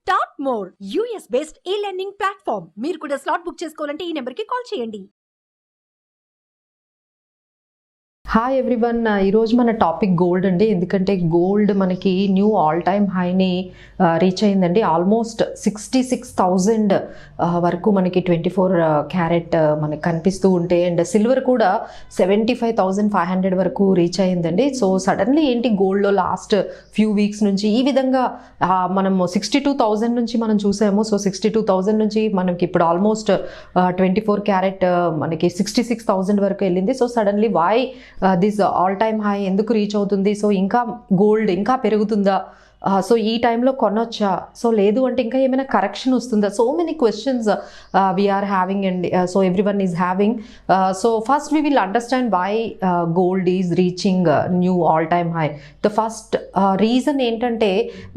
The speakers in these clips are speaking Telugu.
స్టార్ట్ మోర్ యూఎస్ బేస్డ్ ఈ లెర్నింగ్ ప్లాట్ఫామ్. మీరు కూడా స్లాట్ బుక్ చేసుకోవాలంటే ఈ నెంబర్కి కాల్ చేయండి. హాయ్ ఎవ్రీవన్, ఈరోజు మన టాపిక్ గోల్డ్ అండి. ఎందుకంటే గోల్డ్ మనకి న్యూ ఆల్ టైమ్ హైని రీచ్ అయిందండి. ఆల్మోస్ట్ 66,000 వరకు మనకి 24 క్యారెట్ మనకి కనిపిస్తూ ఉంటే, అండ్ సిల్వర్ కూడా 75,500 వరకు రీచ్ అయిందండి. సో సడన్లీ ఏంటి గోల్డ్లో లాస్ట్ ఫ్యూ వీక్స్ నుంచి ఈ విధంగా మనము 62,000 నుంచి మనం చూసాము. సో 62,000 నుంచి మనకి ఇప్పుడు ఆల్మోస్ట్ 24 క్యారెట్ మనకి 66,000 వరకు వెళ్ళింది. So suddenly why this all time high ఎందుకు రీచ్ అవుతుంది? సో ఇంకా గోల్డ్ ఇంకా పెరుగుతుందా? సో ఈ టైంలో కొనొచ్చా? సో లేదు అంటే ఇంకా ఏమైనా కరెక్షన్ వస్తుందా? So many questions we are having and so everyone is having. So first we will understand why gold is reaching new all time high. The first reason ఏంటంటే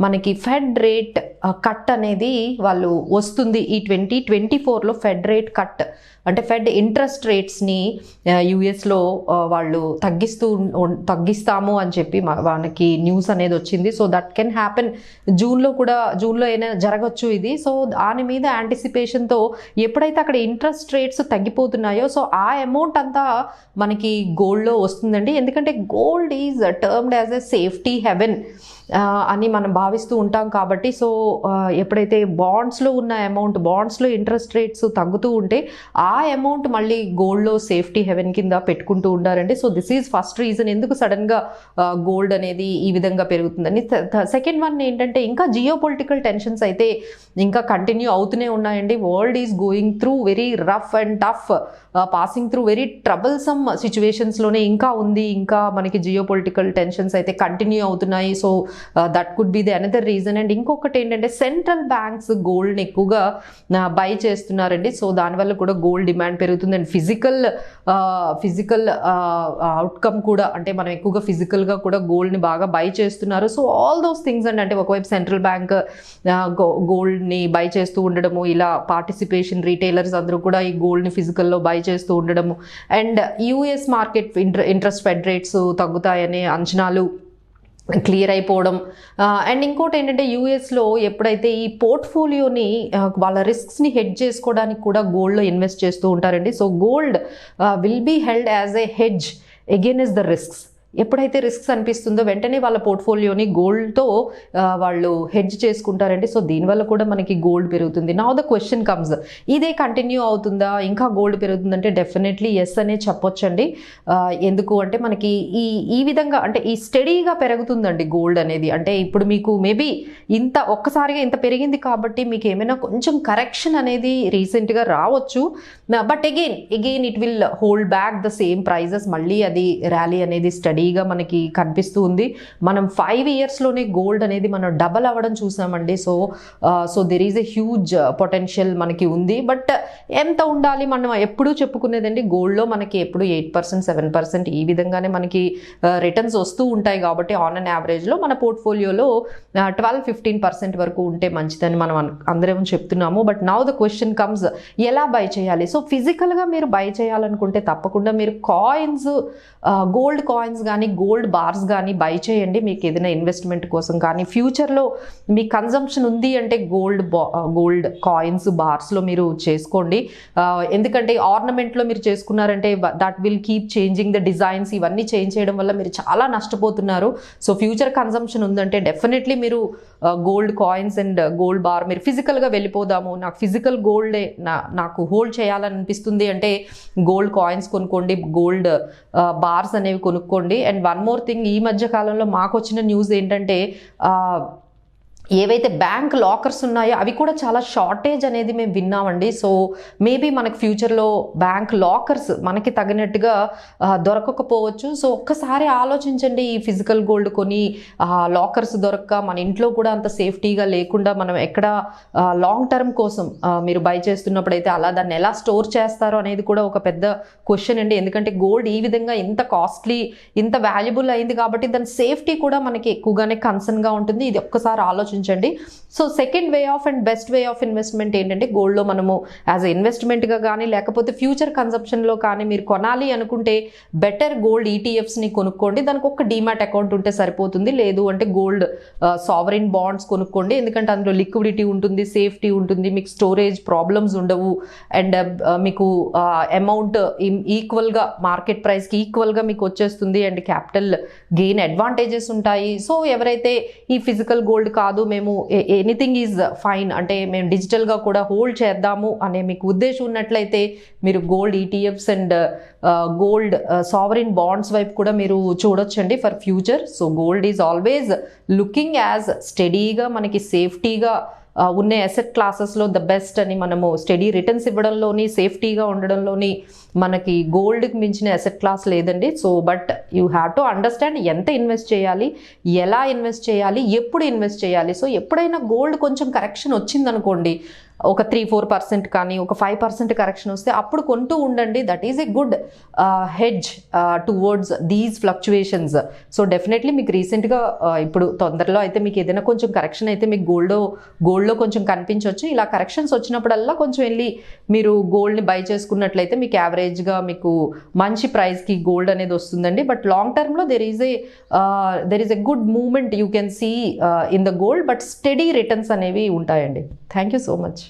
మనకి ఫెడ్ రేట్ కట్ అనేది వాళ్ళు వస్తుంది. ఈ 2024లో ఫెడ్ రేట్ కట్ అంటే ఫెడ్ ఇంట్రెస్ట్ రేట్స్ని యూఎస్లో వాళ్ళు తగ్గిస్తాము అని చెప్పి మనకి న్యూస్ అనేది వచ్చింది. సో దట్ కెన్ హ్యాపెన్ జూన్లో అయినా జరగచ్చు ఇది. సో దాని మీద యాంటిసిపేషన్తో ఎప్పుడైతే అక్కడ ఇంట్రెస్ట్ రేట్స్ తగ్గిపోతున్నాయో సో ఆ అమౌంట్ అంతా మనకి గోల్డ్లో వస్తుందండి. ఎందుకంటే gold is termed as a safety haven అని మనం భావిస్తూ ఉంటాం కాబట్టి. సో ఎప్పుడైతే బాండ్స్లో ఉన్న అమౌంట్, బాండ్స్లో ఇంట్రెస్ట్ రేట్స్ తగ్గుతూ ఉంటే ఆ అమౌంట్ మళ్ళీ గోల్డ్లో సేఫ్టీ హెవెన్ కింద పెట్టుకుంటూ ఉండారండి. So this is first reason ఎందుకు సడన్గా గోల్డ్ అనేది ఈ విధంగా పెరుగుతుందని. సెకండ్ వన్ ఏంటంటే ఇంకా జియో పొలిటికల్ టెన్షన్స్ అయితే ఇంకా కంటిన్యూ అవుతూనే ఉన్నాయండి. World is going through very rough and tough, passing through very troublesome సిచ్యువేషన్స్లోనే ఇంకా ఉంది. ఇంకా మనకి జియో పొలిటికల్ టెన్షన్స్ అయితే కంటిన్యూ అవుతున్నాయి. So that could be the another reason. And ఇంకొకటి ఏంటంటే సెంట్రల్ బ్యాంక్స్ గోల్డ్ని ఎక్కువగా బై చేస్తున్నారండి. సో దానివల్ల కూడా గోల్డ్ డిమాండ్ పెరుగుతుంది. అండ్ ఫిజికల్ అవుట్కమ్ కూడా అంటే మనం ఎక్కువగా ఫిజికల్గా కూడా గోల్డ్ని బాగా బై చేస్తున్నారు. సో ఆల్ దోస్ థింగ్స్ అండి. అంటే ఒకవైపు సెంట్రల్ బ్యాంక్ గోల్డ్ని బై చేస్తూ ఉండడము, ఇలా పార్టిసిపేషన్ రీటైలర్స్ అందరూ కూడా ఈ గోల్డ్ని ఫిజికల్లో బై చేస్తూ ఉండడము, and US market interest Fed rates తగ్గుతాయనే అంచనాలు క్లియర్ అయిపోవడం. అండ్ ఇంకోటి ఏంటంటే యూఎస్లో ఎప్పుడైతే ఈ పోర్ట్ఫోలియోని వాళ్ళ రిస్క్స్ని హెడ్జ్ చేసుకోవడానికి కూడా గోల్డ్లో ఇన్వెస్ట్ చేస్తూ ఉంటారండి. So gold will be held as a hedge against the risks. ఎప్పుడైతే రిస్క్స్ అనిపిస్తుందో వెంటనే వాళ్ళ పోర్ట్ఫోలియోని గోల్డ్తో వాళ్ళు హెడ్జ్ చేసుకుంటారండి. సో దీనివల్ల కూడా మనకి గోల్డ్ పెరుగుతుంది. నౌ ద క్వశ్చన్ కమ్స్, ఇదే కంటిన్యూ అవుతుందా, ఇంకా గోల్డ్ పెరుగుతుందంటే డెఫినెట్లీ ఎస్ అనే చెప్పొచ్చండి. ఎందుకు అంటే మనకి ఈ విధంగా అంటే ఈ స్టడీగా పెరుగుతుందండి గోల్డ్ అనేది. అంటే ఇప్పుడు మీకు మేబీ ఒక్కసారిగా ఇంత పెరిగింది కాబట్టి మీకు ఏమైనా కొంచెం కరెక్షన్ అనేది రీసెంట్గా రావచ్చు. But again it will hold back the same prices. మళ్ళీ అది ర్యాలీ అనేది స్టడీగా మనకి కనిపిస్తూ ఉంది. మనం 5 ఇయర్స్లోనే గోల్డ్ అనేది మనం డబల్ అవ్వడం చూసామండి. So there is a huge potential మనకి ఉంది. బట్ ఎంత ఉండాలి? మనం ఎప్పుడూ చెప్పుకునేదండి గోల్డ్లో మనకి ఎప్పుడు 8%, 7% ఈ విధంగానే మనకి రిటర్న్స్ వస్తూ ఉంటాయి. కాబట్టి ఆన్ అన్ యావరేజ్లో మన పోర్ట్ఫోలియోలో 12-15% వరకు ఉంటే మంచిదని మనం అందరం చెప్తున్నాము. But now the question comes, ఎలా బై చేయాలి? సో ఫిజికల్గా మీరు బై చేయాలనుకుంటే తప్పకుండా మీరు గోల్డ్ కాయిన్స్ కానీ గోల్డ్ బార్స్ కానీ బై చేయండి. మీకు ఏదైనా ఇన్వెస్ట్మెంట్ కోసం కానీ ఫ్యూచర్లో మీ కన్జంప్షన్ ఉంది అంటే గోల్డ్ కాయిన్స్ బార్స్లో మీరు చేసుకోండి. ఎందుకంటే ఆర్నమెంట్లో మీరు చేసుకున్నారంటే that will keep changing the designs. ఇవన్నీ చేంజ్ చేయడం వల్ల మీరు చాలా నష్టపోతున్నారు. సో ఫ్యూచర్ కన్జంప్షన్ ఉందంటే డెఫినెట్లీ మీరు gold coins and gold bar మీరు ఫిజికల్గా వెళ్ళిపోదాము, నాకు ఫిజికల్ గోల్డే నాకు హోల్డ్ చేయాలని అనిపిస్తుంది అంటే గోల్డ్ కాయిన్స్ కొనుక్కోండి, గోల్డ్ బార్స్ అనేవి కొనుక్కోండి. అండ్ వన్ మోర్ థింగ్, ఈ మధ్య కాలంలో మాకు వచ్చిన న్యూస్ ఏంటంటే ఏవైతే బ్యాంక్ లాకర్స్ ఉన్నాయో అవి కూడా చాలా షార్టేజ్ అనేది మేము విన్నామండి. సో మేబీ మనకు ఫ్యూచర్లో బ్యాంక్ లాకర్స్ మనకి తగినట్టుగా దొరకకపోవచ్చు. సో ఒక్కసారి ఆలోచించండి, ఈ ఫిజికల్ గోల్డ్ కొని లాకర్స్ దొరక్క మన ఇంట్లో కూడా అంత సేఫ్టీగా లేకుండా మనం ఎక్కడ లాంగ్ టర్మ్ కోసం మీరు బై చేస్తున్నప్పుడైతే అలా దాన్ని ఎలా స్టోర్ చేస్తారో అనేది కూడా ఒక పెద్ద క్వశ్చన్ అండి. ఎందుకంటే గోల్డ్ ఈ విధంగా ఇంత కాస్ట్లీ, ఇంత వాల్యుబుల్ అయింది కాబట్టి దాని సేఫ్టీ కూడా మనకి ఎక్కువగానే కన్సర్న్గా ఉంటుంది. ఇది ఒక్కసారి ఆలోచించండి. ఆలోచించండి. So second way of and best way of investment ఏంటంటే గోల్డ్లో మనము యాజ్ ఎ ఇన్వెస్ట్మెంట్గా కానీ లేకపోతే ఫ్యూచర్ కన్సంప్షన్లో కానీ మీరు కొనాలి అనుకుంటే బెటర్ గోల్డ్ ఈటీఎఫ్స్ని కొనుక్కోండి. దానికి ఒక డీమాట్ అకౌంట్ ఉంటే సరిపోతుంది. లేదు అంటే గోల్డ్ సావరిన్ బాండ్స్ కొనుక్కోండి. ఎందుకంటే అందులో లిక్విడిటీ ఉంటుంది, సేఫ్టీ ఉంటుంది, మీకు స్టోరేజ్ ప్రాబ్లమ్స్ ఉండవు, అండ్ మీకు అమౌంట్ ఈక్వల్గా మార్కెట్ ప్రైస్కి ఈక్వల్గా మీకు వచ్చేస్తుంది, అండ్ క్యాపిటల్ గెయిన్ అడ్వాంటేజెస్ ఉంటాయి. సో ఎవరైతే ఈ ఫిజికల్ గోల్డ్ కాదు, మేము ఎనీథింగ్ ఈజ్ ఫైన్ అంటే మేము డిజిటల్గా కూడా హోల్డ్ చేద్దాము అనే మీకు ఉద్దేశం ఉన్నట్లయితే మీరు gold ETFs and gold sovereign bonds వైపు కూడా మీరు చూడొచ్చండి for future. So gold is always looking as స్టడీగా మనకి సేఫ్టీగా ఉన్న అసెట్ క్లాసెస్లో ద బెస్ట్ అని మనము స్టడీ రిటర్న్స్ ఇవ్వడంలోని సేఫ్టీగా ఉండడంలోని మనకి గోల్డ్కి మించిన అసెట్ క్లాస్ లేదండి. So but you have to understand ఎంత ఇన్వెస్ట్ చేయాలి, ఎలా ఇన్వెస్ట్ చేయాలి, ఎప్పుడు ఇన్వెస్ట్ చేయాలి. సో ఎప్పుడైనా గోల్డ్ కొంచెం కరెక్షన్ వచ్చిందనుకోండి, ఒక 3-4% కానీ ఒక 5% కరెక్షన్ వస్తే అప్పుడు కొంటూ ఉండండి. That is a good hedge towards these fluctuations. So definitely మీకు రీసెంట్గా ఇప్పుడు తొందరలో అయితే మీకు ఏదైనా కొంచెం కరెక్షన్ అయితే మీకు గోల్డ్లో కొంచెం కనిపించవచ్చు. ఇలా కరెక్షన్స్ వచ్చినప్పుడల్లా కొంచెం వెళ్ళి మీరు గోల్డ్ని బై చేసుకున్నట్లయితే మీకు యావరేజ్గా మీకు మంచి ప్రైస్కి గోల్డ్ అనేది వస్తుందండి. బట్ లాంగ్ టర్మ్లో there is a good movement you can see in the gold, but steady returns అనేవి ఉంటాయండి. Thank you so much.